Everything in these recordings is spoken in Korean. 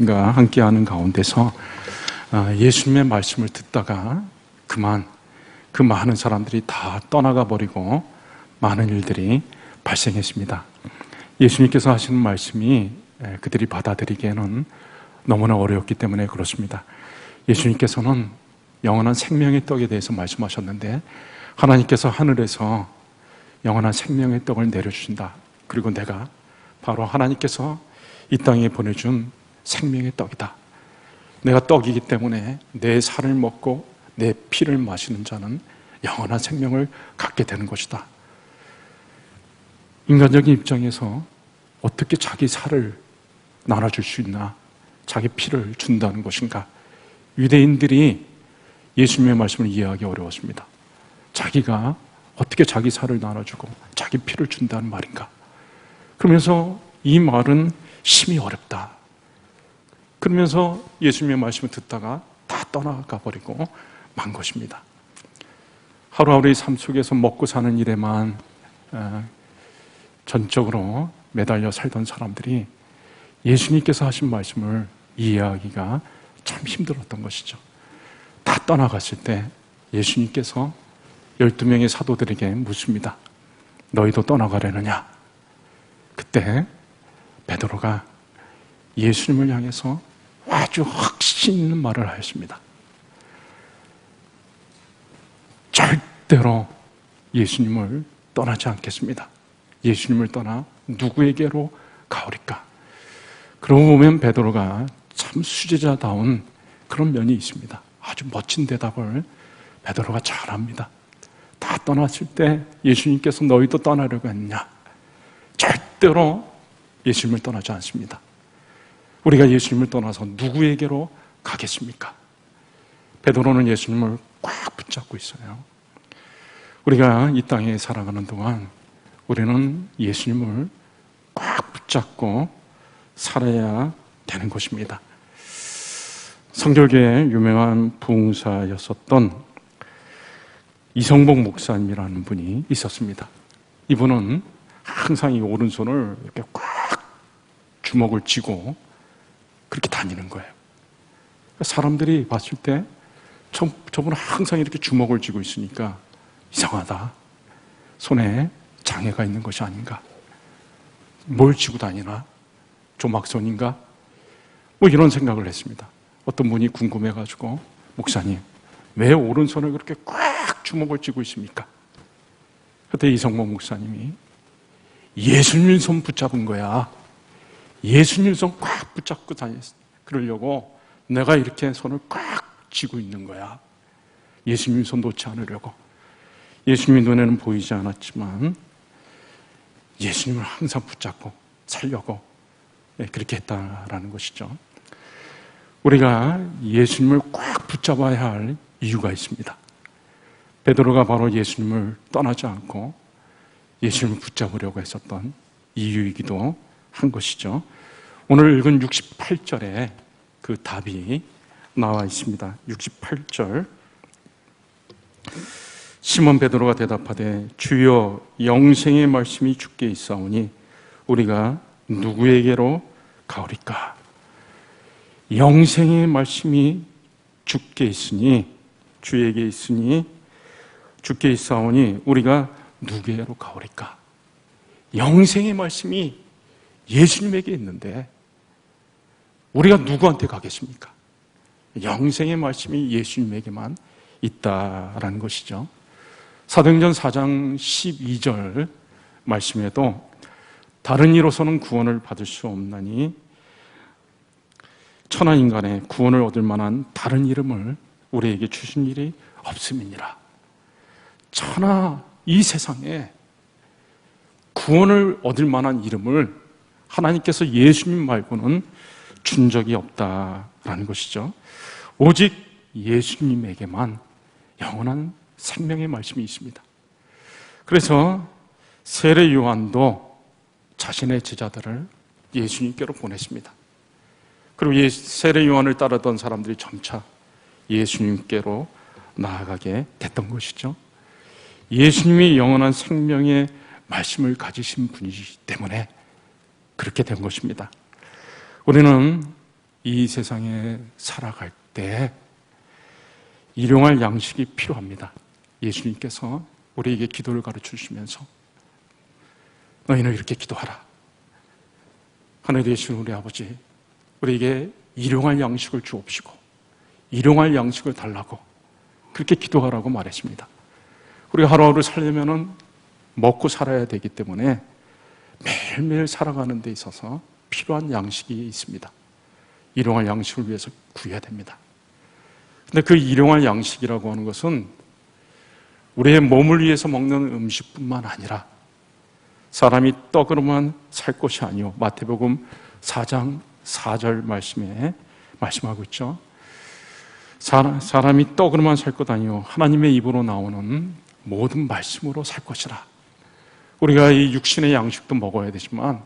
여러분과 함께하는 가운데서 예수님의 말씀을 듣다가 그만 그 많은 사람들이 다 떠나가 버리고 많은 일들이 발생했습니다. 예수님께서 하시는 말씀이 그들이 받아들이기에는 너무나 어려웠기 때문에 그렇습니다. 예수님께서는 영원한 생명의 떡에 대해서 말씀하셨는데, 하나님께서 하늘에서 영원한 생명의 떡을 내려주신다. 그리고 내가 바로 하나님께서 이 땅에 보내준 생명의 떡이다. 내가 떡이기 때문에 내 살을 먹고 내 피를 마시는 자는 영원한 생명을 갖게 되는 것이다. 인간적인 입장에서 어떻게 자기 살을 나눠줄 수 있나? 자기 피를 준다는 것인가? 유대인들이 예수님의 말씀을 이해하기 어려웠습니다. 자기가 어떻게 자기 살을 나눠주고 자기 피를 준다는 말인가? 그러면서 이 말은 심히 어렵다. 그러면서 예수님의 말씀을 듣다가 다 떠나가 버리고 만 것입니다. 하루하루의 삶 속에서 먹고 사는 일에만 전적으로 매달려 살던 사람들이 예수님께서 하신 말씀을 이해하기가 참 힘들었던 것이죠. 다 떠나갔을 때 예수님께서 12명의 사도들에게 묻습니다. 너희도 떠나가려느냐? 그때 베드로가 예수님을 향해서 아주 확신 있는 말을 하였습니다. 절대로 예수님을 떠나지 않겠습니다. 예수님을 떠나 누구에게로 가오리까? 그러고 보면 베드로가 참 수제자다운 그런 면이 있습니다. 아주 멋진 대답을 베드로가 잘합니다. 다 떠났을 때 예수님께서 너희도 떠나려고 했냐? 절대로 예수님을 떠나지 않습니다. 우리가 예수님을 떠나서 누구에게로 가겠습니까? 베드로는 예수님을 꽉 붙잡고 있어요. 우리가 이 땅에 살아가는 동안 우리는 예수님을 꽉 붙잡고 살아야 되는 것입니다. 성결교의 유명한 부흥사였었던 이성복 목사님이라는 분이 있었습니다. 이분은 항상 이 오른손을 이렇게 꽉 주먹을 쥐고 그렇게 다니는 거예요. 사람들이 봤을 때 저분은 항상 이렇게 주먹을 쥐고 있으니까 이상하다. 손에 장애가 있는 것이 아닌가? 뭘 쥐고 다니나? 조막손인가? 뭐 이런 생각을 했습니다. 어떤 분이 궁금해가지고 목사님, 왜 오른손을 그렇게 꽉 주먹을 쥐고 있습니까? 그때 이성모 목사님이 예수님 손 붙잡은 거야. 예수님 손 꽉 붙잡고 그러려고 내가 이렇게 손을 꽉 쥐고 있는 거야. 예수님 손 놓지 않으려고. 예수님의 눈에는 보이지 않았지만 예수님을 항상 붙잡고 살려고 그렇게 했다라는 것이죠. 우리가 예수님을 꽉 붙잡아야 할 이유가 있습니다. 베드로가 바로 예수님을 떠나지 않고 예수님을 붙잡으려고 했었던 이유이기도 한 것이죠. 오늘 읽은 68절에 그 답이 나와 있습니다. 68절. 시몬 베드로가 대답하되 주여 영생의 말씀이 주께 있사오니 우리가 누구에게로 가오리까? 영생의 말씀이 주께 있으니 주에게 있으니 주께 있사오니 우리가 누구에게로 가오리까? 영생의 말씀이 예수님에게 있는데 우리가 누구한테 가겠습니까? 영생의 말씀이 예수님에게만 있다라는 것이죠. 사도행전 4장 12절 말씀에도 다른 이로서는 구원을 받을 수 없나니 천하 인간의 구원을 얻을 만한 다른 이름을 우리에게 주신 일이 없음이니라. 천하 이 세상에 구원을 얻을 만한 이름을 하나님께서 예수님 말고는 준 적이 없다라는 것이죠. 오직 예수님에게만 영원한 생명의 말씀이 있습니다. 그래서 세례 요한도 자신의 제자들을 예수님께로 보냈습니다. 그리고 세례 요한을 따르던 사람들이 점차 예수님께로 나아가게 됐던 것이죠. 예수님이 영원한 생명의 말씀을 가지신 분이기 때문에 그렇게 된 것입니다. 우리는 이 세상에 살아갈 때 일용할 양식이 필요합니다. 예수님께서 우리에게 기도를 가르쳐 주시면서 너희는 이렇게 기도하라. 하늘에 계신 우리 아버지, 우리에게 일용할 양식을 주옵시고 일용할 양식을 달라고 그렇게 기도하라고 말했습니다. 우리가 하루하루 살려면은 먹고 살아야 되기 때문에 매일매일 살아가는 데 있어서 필요한 양식이 있습니다. 일용할 양식을 위해서 구해야 됩니다. 근데 그 일용할 양식이라고 하는 것은 우리의 몸을 위해서 먹는 음식뿐만 아니라 사람이 떡으로만 살 것이 아니요, 마태복음 4장 4절 말씀에 말씀하고 있죠. 사람이 떡으로만 살 것 아니요 하나님의 입으로 나오는 모든 말씀으로 살 것이라. 우리가 이 육신의 양식도 먹어야 되지만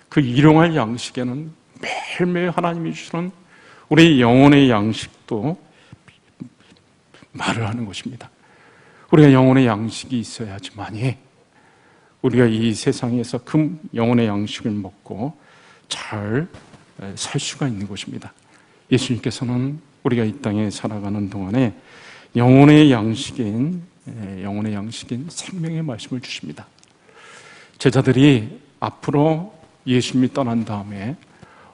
그 일용할 양식에는 매일매일 하나님이 주시는 우리 영혼의 양식도 말을 하는 것입니다. 우리가 영혼의 양식이 있어야지만이 우리가 이 세상에서 그 영혼의 양식을 먹고 잘 살 수가 있는 것입니다. 예수님께서는 우리가 이 땅에 살아가는 동안에 영혼의 양식인 생명의 말씀을 주십니다. 제자들이 앞으로 예수님이 떠난 다음에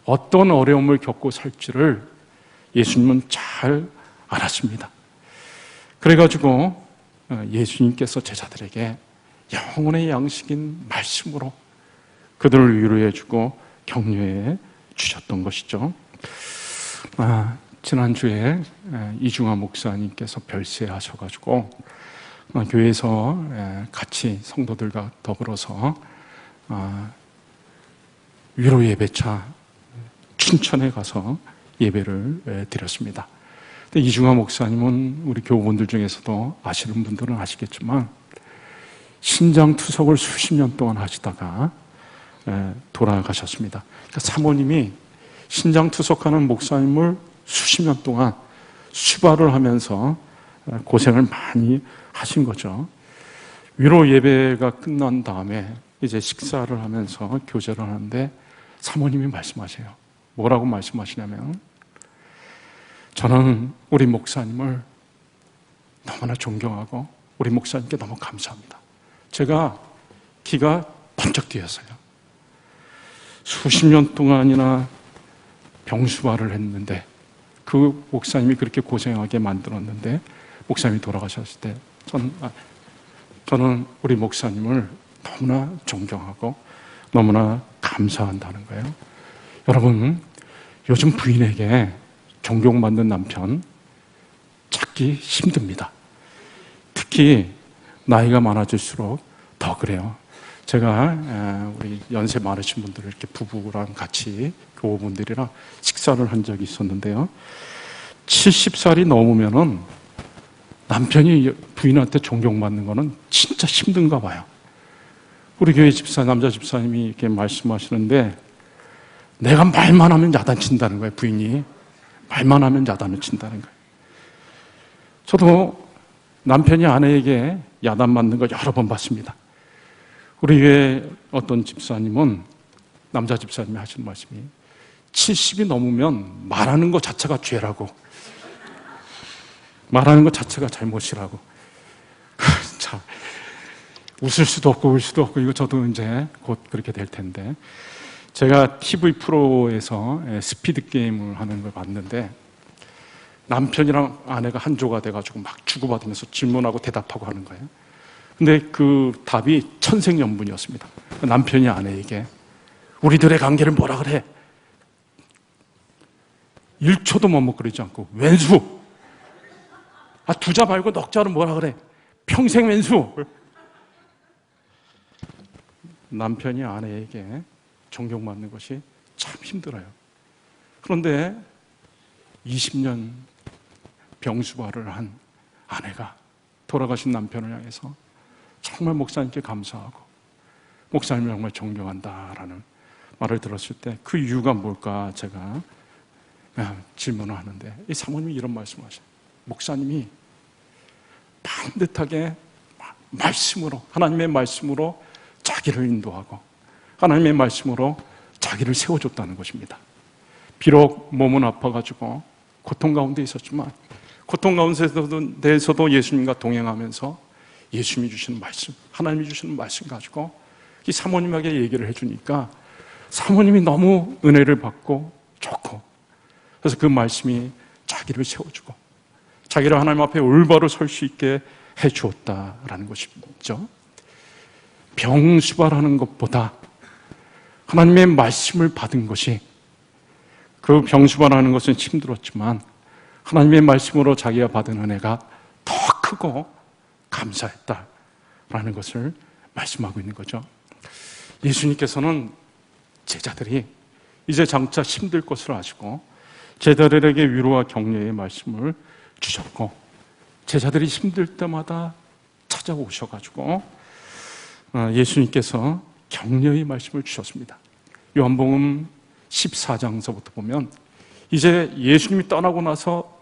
어떤 어려움을 겪고 살지를 예수님은 잘 알았습니다. 그래가지고 예수님께서 제자들에게 영혼의 양식인 말씀으로 그들을 위로해주고 격려해 주셨던 것이죠. 지난주에 이중화 목사님께서 별세하셔가지고 교회에서 같이 성도들과 더불어서 위로 예배차 춘천에 가서 예배를 드렸습니다. 근데 이중화 목사님은 우리 교우분들 중에서도 아시는 분들은 아시겠지만 신장 투석을 수십 년 동안 하시다가 돌아가셨습니다. 그러니까 사모님이 신장 투석하는 목사님을 수십 년 동안 수발을 하면서 고생을 많이 하신 거죠. 위로 예배가 끝난 다음에 이제 식사를 하면서 교제를 하는데 사모님이 말씀하세요. 뭐라고 말씀하시냐면, 저는 우리 목사님을 너무나 존경하고 우리 목사님께 너무 감사합니다. 제가 기가 번쩍 뛰었어요. 수십 년 동안이나 병수발을 했는데 그 목사님이 그렇게 고생하게 만들었는데 목사님이 돌아가셨을 때 저는 우리 목사님을 너무나 존경하고 너무나 감사한다는 거예요. 여러분, 요즘 부인에게 존경받는 남편 찾기 힘듭니다. 특히 나이가 많아질수록 더 그래요. 제가 우리 연세 많으신 분들 이렇게 부부랑 같이 교우분들이랑 식사를 한 적이 있었는데요. 70살이 넘으면은 남편이 부인한테 존경받는 거는 진짜 힘든가 봐요. 우리 교회 남자 집사님이 이렇게 말씀하시는데 내가 말만 하면 야단친다는 거예요. 부인이 말만 하면 야단을 친다는 거예요. 저도 남편이 아내에게 야단 맞는 걸 여러 번 봤습니다. 우리 교회 어떤 집사님은, 남자 집사님이 하시는 말씀이 70이 넘으면 말하는 것 자체가 죄라고, 말하는 것 자체가 잘못이라고. 참, 웃을 수도 없고 울 수도 없고, 이거 저도 이제 곧 그렇게 될 텐데, 제가 TV 프로에서 스피드 게임을 하는 걸 봤는데 남편이랑 아내가 한 조가 돼가지고 막 주고받으면서 질문하고 대답하고 하는 거예요. 근데 그 답이 천생연분이었습니다. 남편이 아내에게 우리들의 관계를 뭐라 그래? 1초도 머뭇거리지 않고 왼수. 두자 말고 넉자로 뭐라 그래? 평생 왼수. 남편이 아내에게 존경받는 것이 참 힘들어요. 그런데 20년 병수발을 한 아내가 돌아가신 남편을 향해서 정말 목사님께 감사하고 목사님을 정말 존경한다라는 말을 들었을 때 그 이유가 뭘까 제가 질문을 하는데 이 사모님이 이런 말씀을 하셔요. 목사님이 반듯하게 말씀으로, 하나님의 말씀으로 자기를 인도하고 하나님의 말씀으로 자기를 세워줬다는 것입니다. 비록 몸은 아파가지고 고통 가운데 있었지만 고통 가운데서도 예수님과 동행하면서 예수님이 주시는 말씀, 하나님이 주시는 말씀 가지고 이 사모님에게 얘기를 해주니까 사모님이 너무 은혜를 받고 좋고, 그래서 그 말씀이 자기를 세워주고 자기를 하나님 앞에 올바로 설 수 있게 해주었다라는 것이죠. 병수발하는 것보다 하나님의 말씀을 받은 것이, 그 병수발하는 것은 힘들었지만 하나님의 말씀으로 자기가 받은 은혜가 더 크고 감사했다라는 것을 말씀하고 있는 거죠. 예수님께서는 제자들이 이제 장차 힘들 것을 아시고 제자들에게 위로와 격려의 말씀을 주셨고, 제자들이 힘들 때마다 찾아오셔가지고 예수님께서 격려의 말씀을 주셨습니다. 요한복음 14장서부터 보면 이제 예수님이 떠나고 나서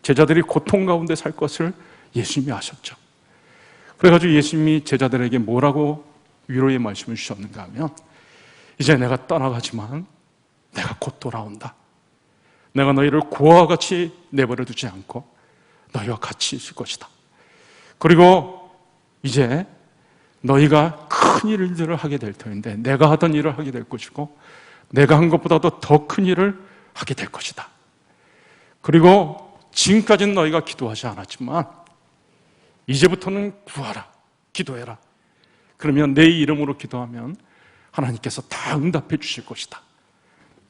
제자들이 고통 가운데 살 것을 예수님이 아셨죠. 그래가지고 예수님이 제자들에게 뭐라고 위로의 말씀을 주셨는가 하면, 이제 내가 떠나가지만 내가 곧 돌아온다. 내가 너희를 고아와 같이 내버려 두지 않고 너희와 같이 있을 것이다. 그리고 이제 너희가 큰 일들을 하게 될 터인데 내가 하던 일을 하게 될 것이고 내가 한 것보다도 더 큰 일을 하게 될 것이다. 그리고 지금까지는 너희가 기도하지 않았지만 이제부터는 구하라, 기도해라. 그러면 내 이름으로 기도하면 하나님께서 다 응답해 주실 것이다.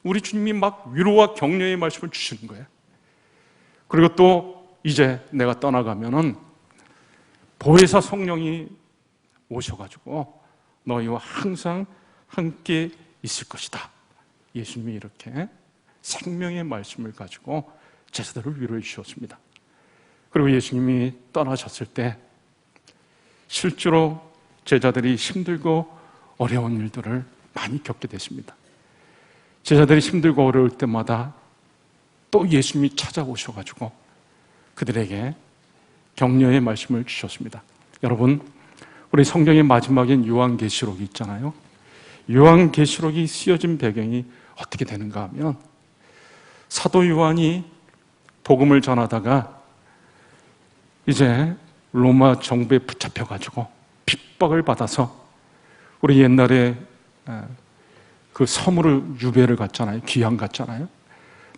우리 주님이 막 위로와 격려의 말씀을 주시는 거예요. 그리고 또 이제 내가 떠나가면은 보혜사 성령이 오셔가지고 너희와 항상 함께 있을 것이다. 예수님이 이렇게 생명의 말씀을 가지고 제자들을 위로해 주셨습니다. 그리고 예수님이 떠나셨을 때 실제로 제자들이 힘들고 어려운 일들을 많이 겪게 됐습니다. 제자들이 힘들고 어려울 때마다 또 예수님이 찾아오셔가지고 그들에게 격려의 말씀을 주셨습니다. 여러분, 우리 성경의 마지막엔 요한계시록이 있잖아요. 요한계시록이 쓰여진 배경이 어떻게 되는가 하면, 사도 요한이 복음을 전하다가 이제 로마 정부에 붙잡혀가지고 핍박을 받아서, 우리 옛날에 그 섬으로 유배를 갔잖아요. 귀향 갔잖아요.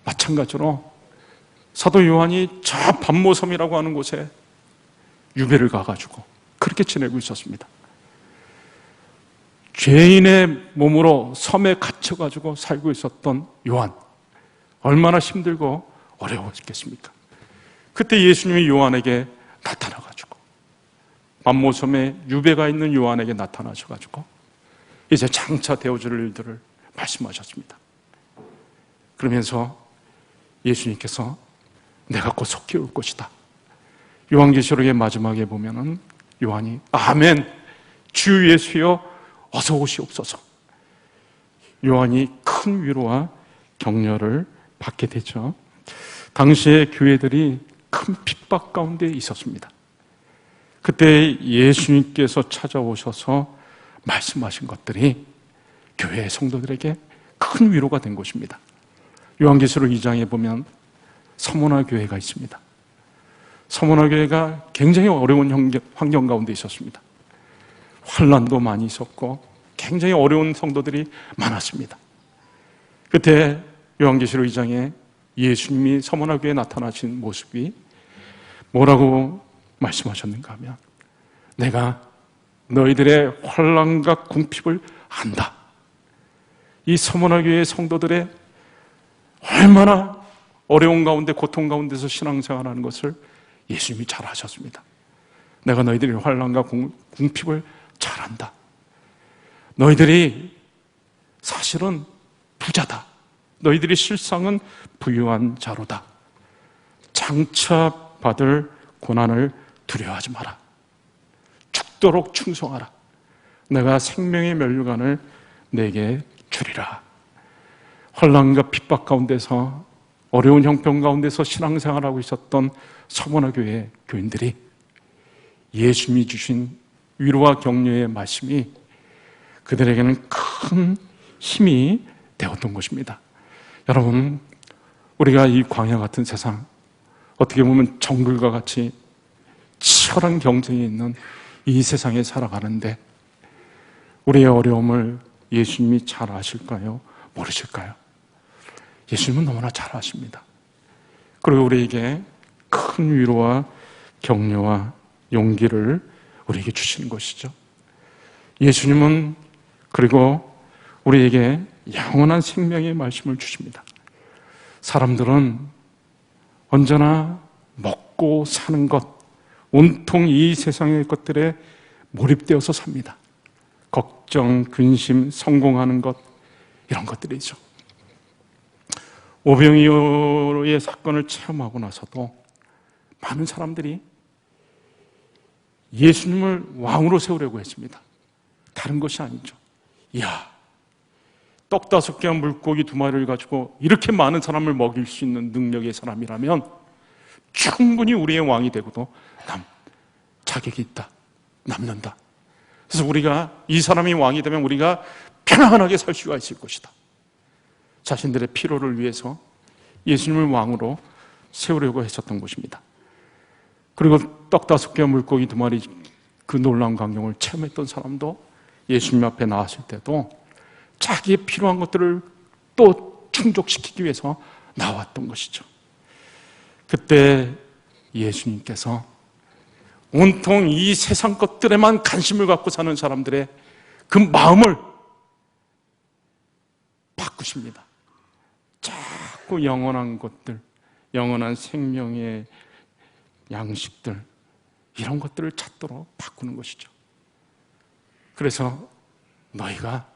마찬가지로 사도 요한이 저 반모섬이라고 하는 곳에 유배를 가가지고 그렇게 지내고 있었습니다. 죄인의 몸으로 섬에 갇혀가지고 살고 있었던 요한, 얼마나 힘들고 어려웠겠습니까? 그때 예수님이 요한에게 나타나가지고, 반모섬에 유배가 있는 요한에게 나타나셔가지고 이제 장차 되어줄 일들을 말씀하셨습니다. 그러면서 예수님께서 내가 곧 속히 올 것이다. 요한계시록의 마지막에 보면은 요한이 아멘, 주 예수여 어서 오시옵소서. 요한이 큰 위로와 격려를 받게 되죠. 당시에 교회들이 큰 핍박 가운데 있었습니다. 그때 예수님께서 찾아오셔서 말씀하신 것들이 교회 성도들에게 큰 위로가 된 것입니다. 요한계시록 2장에 보면 서문화 교회가 있습니다. 서문화 교회가 굉장히 어려운 환경 가운데 있었습니다. 환난도 많이 있었고 굉장히 어려운 성도들이 많았습니다. 그때 요한계시록 2장에 예수님이 서문화 교회에 나타나신 모습이 뭐라고 말씀하셨는가 하면, 내가 너희들의 환난과 궁핍을 안다. 이 서문화 교회의 성도들의 얼마나 어려운 가운데 고통 가운데서 신앙생활하는 것을 예수님이 잘 아셨습니다. 내가 너희들의 환난과 궁핍을 잘 안다. 너희들이 사실은 부자다. 너희들의 실상은 부유한 자로다. 장차 받을 고난을 두려워하지 마라. 죽도록 충성하라. 내가 생명의 면류관을 내게 주리라. 환난과 핍박 가운데서, 어려운 형편 가운데서 신앙생활하고 있었던 서문화 교회 교인들이 예수님이 주신 위로와 격려의 말씀이 그들에게는 큰 힘이 되었던 것입니다. 여러분, 우리가 이 광야 같은 세상, 어떻게 보면 정글과 같이 치열한 경쟁이 있는 이 세상에 살아가는데 우리의 어려움을 예수님이 잘 아실까요? 모르실까요? 예수님은 너무나 잘 아십니다. 그리고 우리에게 큰 위로와 격려와 용기를 우리에게 주시는 것이죠. 예수님은 그리고 우리에게 영원한 생명의 말씀을 주십니다. 사람들은 언제나 먹고 사는 것, 온통 이 세상의 것들에 몰입되어서 삽니다. 걱정, 근심, 성공하는 것, 이런 것들이죠. 오병이어의 사건을 체험하고 나서도 많은 사람들이 예수님을 왕으로 세우려고 했습니다. 다른 것이 아니죠. 이야, 떡 5개와 물고기 2마리를 가지고 이렇게 많은 사람을 먹일 수 있는 능력의 사람이라면 충분히 우리의 왕이 되고도 자격이 있다, 남는다. 그래서 우리가 이 사람이 왕이 되면 우리가 편안하게 살 수가 있을 것이다. 자신들의 필요를 위해서 예수님을 왕으로 세우려고 했었던 것입니다. 그리고 떡 5개와 물고기 2마리 그 놀라운 광경을 체험했던 사람도 예수님 앞에 나왔을 때도 자기의 필요한 것들을 또 충족시키기 위해서 나왔던 것이죠. 그때 예수님께서 온통 이 세상 것들에만 관심을 갖고 사는 사람들의 그 마음을 바꾸십니다. 자꾸 영원한 것들, 영원한 생명의 양식들, 이런 것들을 찾도록 바꾸는 것이죠. 그래서 너희가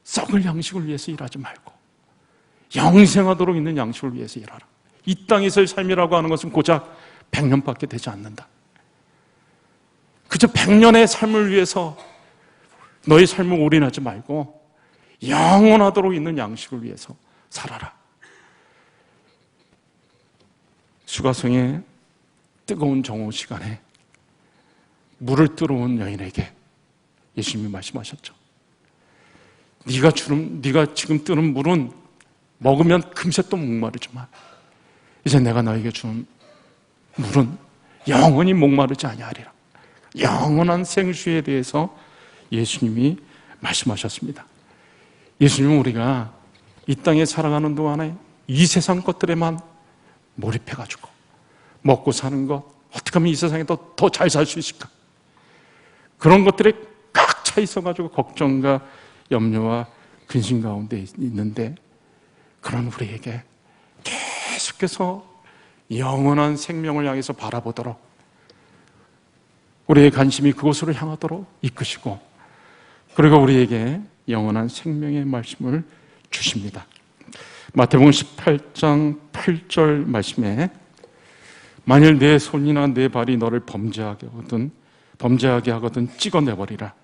썩을 양식을 위해서 일하지 말고 영생하도록 있는 양식을 위해서 일하라. 이 땅에서의 삶이라고 하는 것은 고작 100년밖에 되지 않는다. 그저 100년의 삶을 위해서 너희 삶을 올인하지 말고 영원하도록 있는 양식을 위해서 살아라. 수가성의 뜨거운 정오 시간에 물을 뜨러 온 여인에게 예수님이 말씀하셨죠. 네가 지금 뜨는 물은 먹으면 금세 또 목마르지만 이제 내가 너에게 주는 물은 영원히 목마르지 아니하리라. 영원한 생수에 대해서 예수님이 말씀하셨습니다. 예수님은 우리가 이 땅에 살아가는 동안에 이 세상 것들에만 몰입해가지고 먹고 사는 것, 어떻게 하면 이 세상에 더 잘 살 수 있을까? 그런 것들에 꽉 차 있어가지고 걱정과 염려와 근심 가운데 있는데, 그런 우리에게 계속해서 영원한 생명을 향해서 바라보도록, 우리의 관심이 그곳으로 향하도록 이끄시고, 그리고 우리에게 영원한 생명의 말씀을 주십니다. 마태복음 18장 8절 말씀에 만일 내 손이나 내 발이 너를 범죄하게 하거든 찍어내버리라.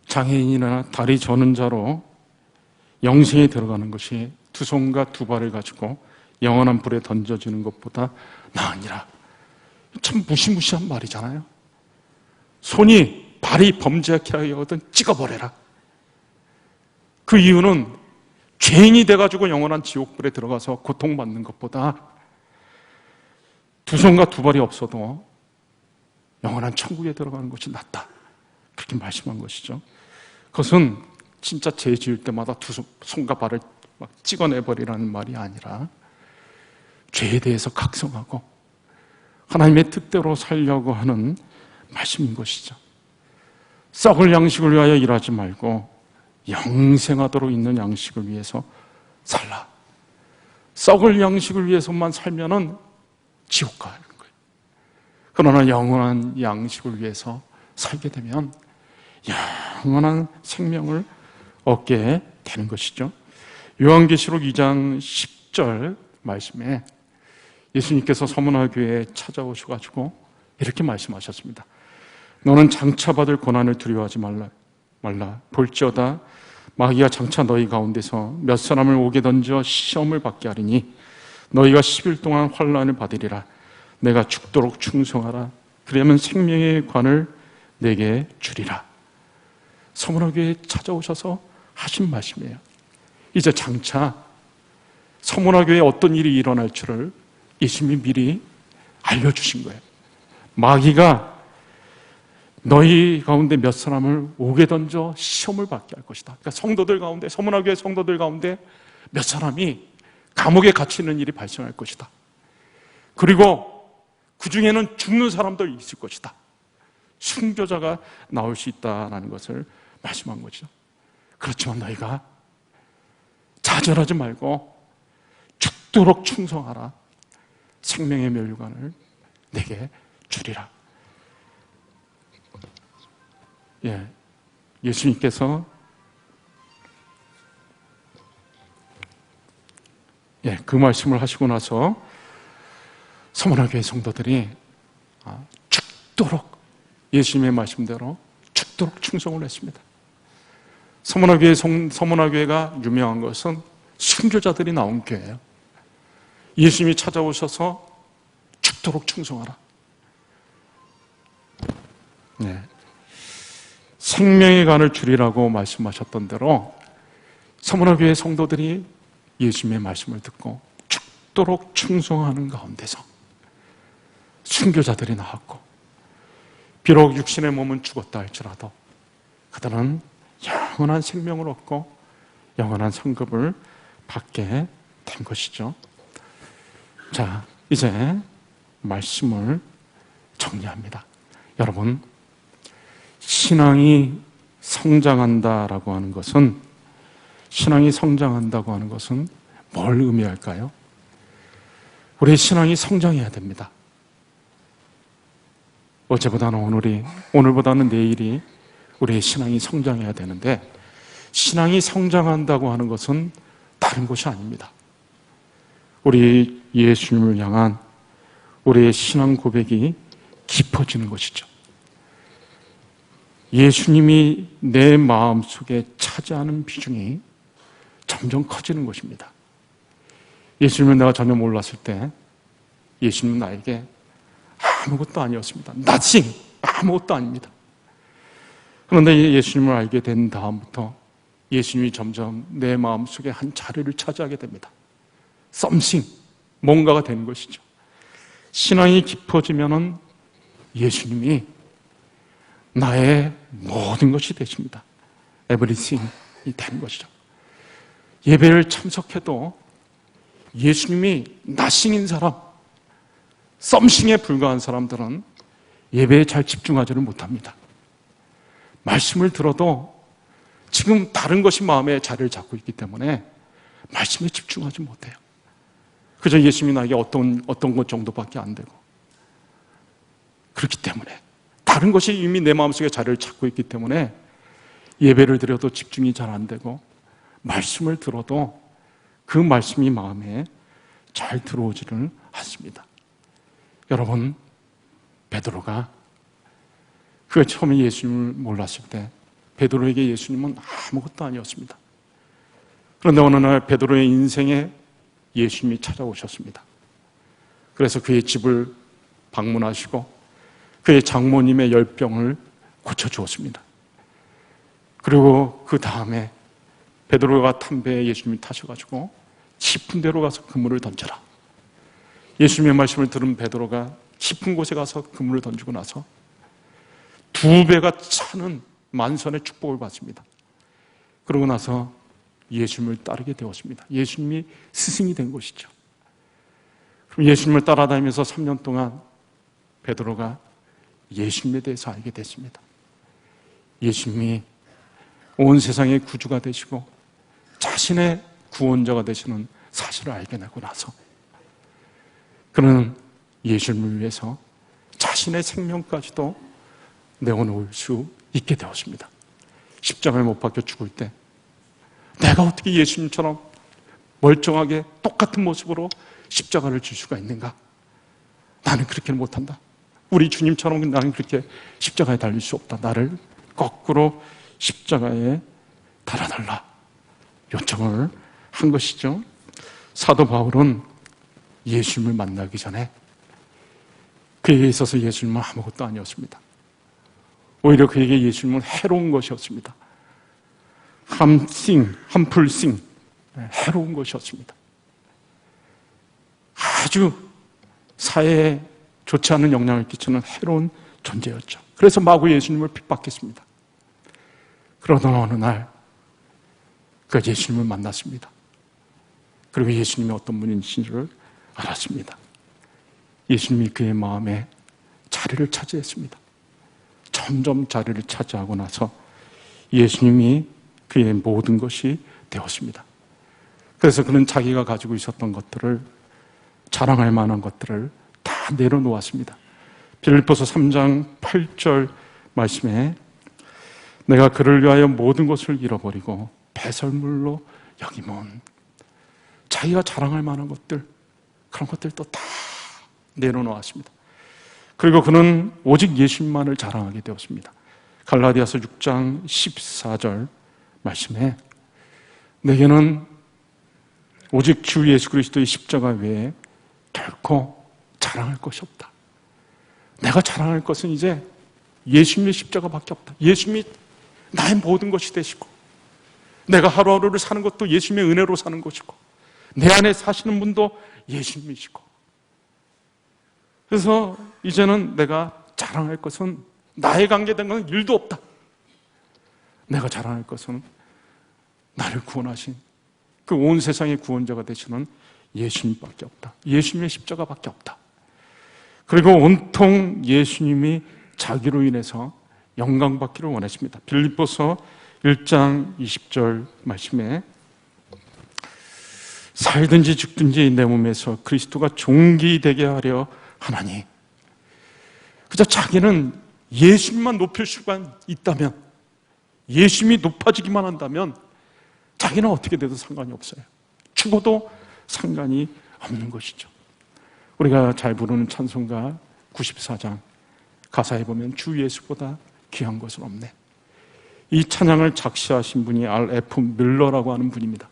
장애인이나 다리 저는 자로 영생에 들어가는 것이 두 손과 두 발을 가지고 영원한 불에 던져지는 것보다 나으니라. 참 무시무시한 말이잖아요. 손이 발이 범죄하게 하거든 찍어버려라. 그 이유는 죄인이 돼가지고 영원한 지옥불에 들어가서 고통받는 것보다 두 손과 두 발이 없어도 영원한 천국에 들어가는 것이 낫다. 그렇게 말씀한 것이죠. 그것은 진짜 죄 지을 때마다 두 손과 발을 막 찍어내버리라는 말이 아니라 죄에 대해서 각성하고 하나님의 뜻대로 살려고 하는 말씀인 것이죠. 썩을 양식을 위하여 일하지 말고 영생하도록 있는 양식을 위해서 살라. 썩을 양식을 위해서만 살면은 지옥 가는 거예요. 그러나 영원한 양식을 위해서 살게 되면 영원한 생명을 얻게 되는 것이죠. 요한계시록 2장 10절 말씀에 예수님께서 서문화 교회에 찾아오셔가지고 이렇게 말씀하셨습니다. 너는 장차 받을 고난을 두려워하지 말라. 볼지어다 마귀가 장차 너희 가운데서 몇 사람을 옥에 던져 시험을 받게 하리니 너희가 10일 동안 환난을 받으리라. 내가 죽도록 충성하라. 그러면 생명의 관을 내게 주리라. 서문화 교회에 찾아오셔서 하신 말씀이에요. 이제 장차 서문화교회에 어떤 일이 일어날 줄을 예수님이 미리 알려주신 거예요. 마귀가 너희 가운데 몇 사람을 옥에 던져 시험을 받게 할 것이다. 그러니까 성도들 가운데, 서문화교회 성도들 가운데 몇 사람이 감옥에 갇히는 일이 발생할 것이다. 그리고 그 중에는 죽는 사람도 있을 것이다. 순교자가 나올 수 있다는 것을 말씀한 거죠. 그렇지만 너희가 좌절하지 말고 죽도록 충성하라. 생명의 멸류관을 내게 주리라. 예수님께서 그 말씀을 하시고 나서 서문화교회 성도들이 죽도록 예수님의 말씀대로 죽도록 충성을 했습니다. 서문화교회가 유명한 것은 순교자들이 나온 교회예요. 예수님이 찾아오셔서 죽도록 충성하라. 생명의 간을 주리라고 말씀하셨던 대로 서문화교회 성도들이 예수님의 말씀을 듣고 죽도록 충성하는 가운데서 순교자들이 나왔고, 비록 육신의 몸은 죽었다 할지라도 그들은 영원한 생명을 얻고 영원한 상급을 받게 된 것이죠. 자, 이제 말씀을 정리합니다. 여러분, 신앙이 성장한다고 하는 것은 뭘 의미할까요? 우리의 신앙이 성장해야 됩니다. 어제보다는 오늘보다는 내일이 우리의 신앙이 성장해야 되는데, 신앙이 성장한다고 하는 것은 다른 것이 아닙니다. 우리 예수님을 향한 우리의 신앙 고백이 깊어지는 것이죠. 예수님이 내 마음속에 차지하는 비중이 점점 커지는 것입니다. 예수님을 내가 전혀 몰랐을 때 예수님은 나에게 아무것도 아니었습니다. nothing, 아무것도 아닙니다. 그런데 예수님을 알게 된 다음부터 예수님이 점점 내 마음속에 한 자리를 차지하게 됩니다. something, 뭔가가 되는 것이죠. 신앙이 깊어지면은 예수님이 나의 모든 것이 되십니다. everything이 되는 것이죠. 예배를 참석해도 예수님이 nothing인 사람, something에 불과한 사람들은 예배에 잘 집중하지를 못합니다. 말씀을 들어도 지금 다른 것이 마음에 자리를 잡고 있기 때문에 말씀에 집중하지 못해요. 그저 예수님이 나에게 어떤 것 정도밖에 안 되고, 그렇기 때문에 다른 것이 이미 내 마음속에 자리를 잡고 있기 때문에 예배를 드려도 집중이 잘 안 되고, 말씀을 들어도 그 말씀이 마음에 잘 들어오지를 않습니다. 여러분, 베드로가 그 처음에 예수님을 몰랐을 때 베드로에게 예수님은 아무것도 아니었습니다. 그런데 어느 날 베드로의 인생에 예수님이 찾아오셨습니다. 그래서 그의 집을 방문하시고 그의 장모님의 열병을 고쳐주었습니다. 그리고 그 다음에 베드로가 탄 배에 예수님이 타셔가지고 깊은 데로 가서 그물을 던져라. 예수님의 말씀을 들은 베드로가 깊은 곳에 가서 그물을 던지고 나서 2배가 차는 만선의 축복을 받습니다. 그러고 나서 예수님을 따르게 되었습니다. 예수님이 스승이 된 것이죠. 그럼 예수님을 따라다니면서 3년 동안 베드로가 예수님에 대해서 알게 됐습니다. 예수님이 온 세상의 구주가 되시고 자신의 구원자가 되시는 사실을 알게 되고 나서 그는 예수님을 위해서 자신의 생명까지도 내어놓을 수 있게 되었습니다. 십자가에 못 박혀 죽을 때 내가 어떻게 예수님처럼 멀쩡하게 똑같은 모습으로 십자가를 질 수가 있는가? 나는 그렇게는 못한다. 우리 주님처럼 나는 그렇게 십자가에 달릴 수 없다. 나를 거꾸로 십자가에 달아달라 요청을 한 것이죠. 사도 바울은 예수님을 만나기 전에 그에게 있어서 예수님은 아무것도 아니었습니다. 오히려 그에게 예수님은 해로운 것이었습니다. 한풀싱, 해로운 것이었습니다. 아주 사회에 좋지 않은 영향을 끼치는 해로운 존재였죠. 그래서 마구 예수님을 핍박했습니다. 그러던 어느 날 그 예수님을 만났습니다. 그리고 예수님이 어떤 분인지를 알았습니다. 예수님이 그의 마음에 자리를 차지했습니다. 점점 자리를 차지하고 나서 예수님이 그의 모든 것이 되었습니다. 그래서 그는 자기가 가지고 있었던 것들을, 자랑할 만한 것들을 다 내려놓았습니다. 빌립보서 3장 8절 말씀에 내가 그를 위하여 모든 것을 잃어버리고 배설물로 여기면, 자기가 자랑할 만한 것들, 그런 것들도 다 내려놓았습니다. 그리고 그는 오직 예수님만을 자랑하게 되었습니다. 갈라디아서 6장 14절 말씀에 내게는 오직 주 예수 그리스도의 십자가 외에 결코 자랑할 것이 없다. 내가 자랑할 것은 이제 예수님의 십자가밖에 없다. 예수님이 나의 모든 것이 되시고, 내가 하루하루를 사는 것도 예수님의 은혜로 사는 것이고, 내 안에 사시는 분도 예수님이시고, 그래서 이제는 내가 자랑할 것은, 나에 관계된 건 일도 없다. 내가 자랑할 것은 나를 구원하신 그 온 세상의 구원자가 되시는 예수님밖에 없다. 예수님의 십자가밖에 없다. 그리고 온통 예수님이 자기로 인해서 영광받기를 원했습니다. 빌립보서 1장 20절 말씀에 살든지 죽든지 내 몸에서 그리스도가 존귀되게 하려 하나니, 그저 자기는 예수님만 높일 수가 있다면, 예수님이 높아지기만 한다면 자기는 어떻게 돼도 상관이 없어요. 죽어도 상관이 없는 것이죠. 우리가 잘 부르는 찬송가 94장 가사에 보면 주 예수보다 귀한 것은 없네. 이 찬양을 작시하신 분이 R.F. 밀러라고 하는 분입니다.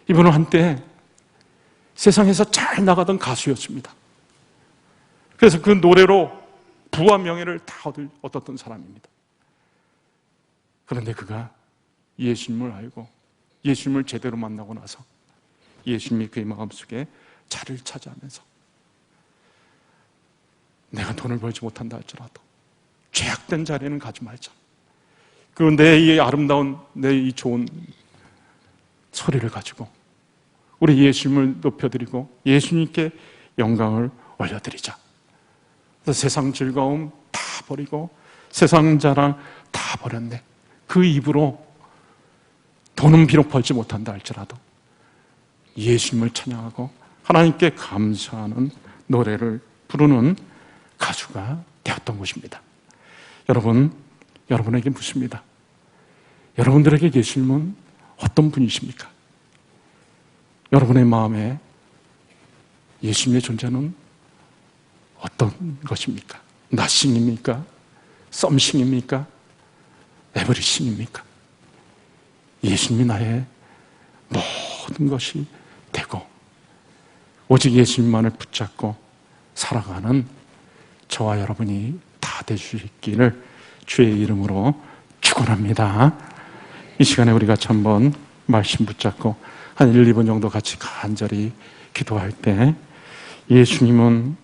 이분은 한때 세상에서 잘 나가던 가수였습니다. 그래서 그 노래로 부와 명예를 다 얻었던 사람입니다. 그런데 그가 예수님을 알고 예수님을 제대로 만나고 나서 예수님이 그의 마음속에 자리를 차지하면서 내가 돈을 벌지 못한다 할지라도 죄악된 자리에는 가지 말자. 그리고 내 이 아름다운, 내 이 좋은 소리를 가지고 우리 예수님을 높여드리고 예수님께 영광을 올려드리자. 그래서 세상 즐거움 다 버리고 세상 자랑 다 버렸네. 그 입으로 돈은 비록 벌지 못한다 할지라도 예수님을 찬양하고 하나님께 감사하는 노래를 부르는 가수가 되었던 것입니다. 여러분, 여러분에게 묻습니다. 여러분들에게 예수님은 어떤 분이십니까? 여러분의 마음에 예수님의 존재는 어떤 것입니까? 나싱입니까? 썸싱입니까? 에브리싱입니까? 예수님이 나의 모든 것이 되고 오직 예수님만을 붙잡고 살아가는 저와 여러분이 다 되시기를 주의 이름으로 축원합니다. 이 시간에 우리 같이 한번 말씀 붙잡고 한 1, 2분 정도 같이 간절히 기도할 때, 예수님은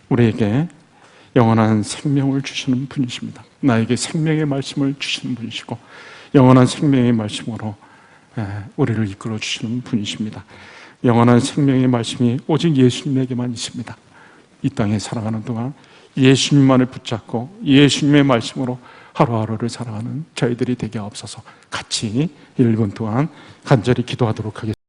우리에게 영원한 생명을 주시는 분이십니다. 나에게 생명의 말씀을 주시는 분이시고 영원한 생명의 말씀으로 우리를 이끌어 주시는 분이십니다. 영원한 생명의 말씀이 오직 예수님에게만 있습니다. 이 땅에 살아가는 동안 예수님만을 붙잡고 예수님의 말씀으로 하루하루를 살아가는 저희들이 되게 없어서 같이 1분 동안 간절히 기도하도록 하겠습니다.